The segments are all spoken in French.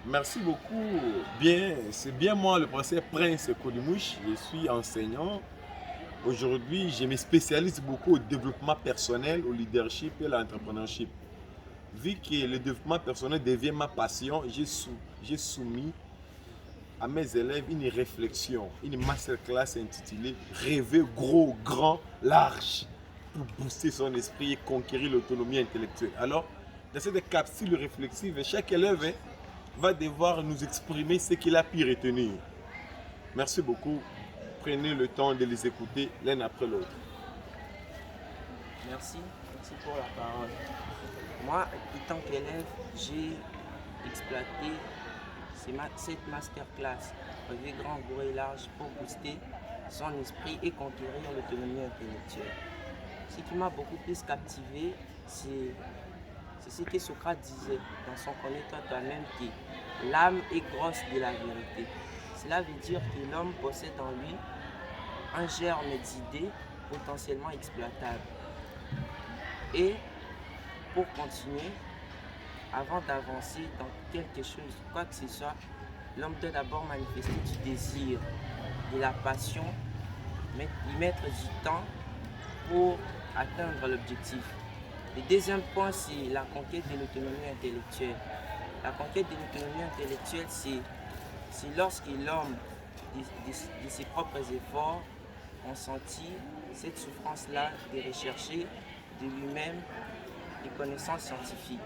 Merci beaucoup. Bien, c'est bien moi, le professeur Prince Kodimouche. Je suis enseignant. Aujourd'hui, je me spécialise beaucoup au développement personnel, au leadership et à l'entrepreneurship. Vu que le développement personnel devient ma passion, j'ai soumis à mes élèves une réflexion, une masterclass intitulée Rêver gros, grand, large pour booster son esprit et conquérir l'autonomie intellectuelle. Alors, dans cette capsule réflexive, chaque élève va devoir nous exprimer ce qu'il a pu retenir. Merci beaucoup. Prenez le temps de les écouter l'un après l'autre. Merci pour la parole. Moi, étant qu'élève, j'ai exploité cette masterclass, rêver grand, gros et large pour booster son esprit et conquérir l'autonomie intellectuelle. Ce qui m'a beaucoup plus captivé, c'est ce que Socrate disait dans son Connais-toi toi-même que l'âme est grosse de la vérité. Cela veut dire que l'homme possède en lui un germe d'idées potentiellement exploitables. Et pour continuer, avant d'avancer dans quelque chose, quoi que ce soit, l'homme doit d'abord manifester du désir, de la passion, y mettre du temps pour atteindre l'objectif. Le deuxième point, c'est la conquête de l'autonomie intellectuelle. La conquête de l'autonomie intellectuelle, c'est lorsque l'homme, de ses propres efforts, consenti cette souffrance-là de rechercher de lui-même des connaissances scientifiques.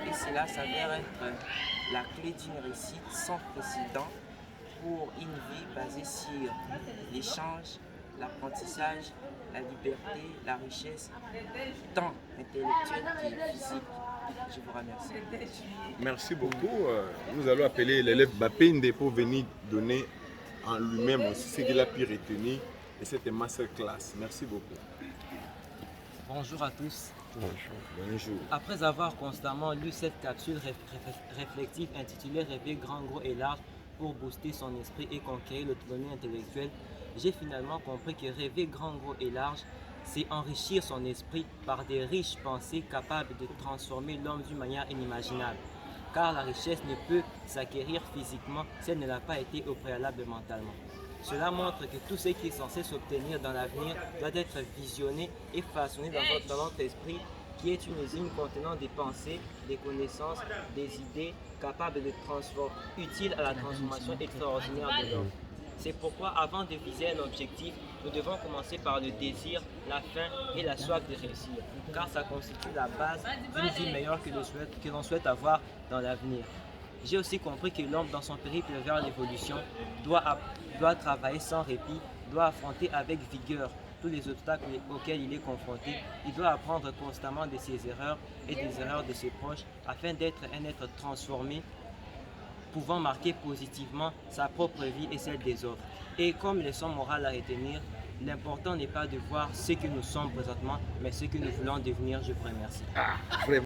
Et cela s'avère être la clé d'une réussite sans précédent pour une vie basée sur l'échange, l'apprentissage, la liberté, la richesse, tant intellectuelle que physique. Je vous remercie. Merci beaucoup. Nous allons appeler l'élève Bapende pour venir donner en lui-même aussi ce qu'il a pu retenir de cette masterclass. Merci beaucoup. Bonjour à tous. Bonjour. Après avoir constamment lu cette capsule réflexive intitulée Rêver grand, gros et large pour booster son esprit et conquérir l'autonomie intellectuelle, j'ai finalement compris que rêver grand, gros et large, c'est enrichir son esprit par des riches pensées capables de transformer l'homme d'une manière inimaginable. Car la richesse ne peut s'acquérir physiquement si elle ne l'a pas été au préalable mentalement. Cela montre que tout ce qui est censé s'obtenir dans l'avenir doit être visionné et façonné dans notre esprit, qui est une usine contenant des pensées, des connaissances, des idées capables de transformer, utiles à la transformation extraordinaire de l'homme. C'est pourquoi, avant de viser un objectif, nous devons commencer par le désir, la faim et la soif de réussir, car ça constitue la base d'une vie meilleure que l'on souhaite avoir dans l'avenir. J'ai aussi compris que l'homme, dans son périple vers l'évolution, doit travailler sans répit, doit affronter avec vigueur tous les obstacles auxquels il est confronté. Il doit apprendre constamment de ses erreurs et des erreurs de ses proches afin d'être un être transformé, pouvant marquer positivement sa propre vie et celle des autres. Et comme leçon morale à retenir, l'important n'est pas de voir ce que nous sommes présentement, mais ce que nous voulons devenir. Je vous remercie.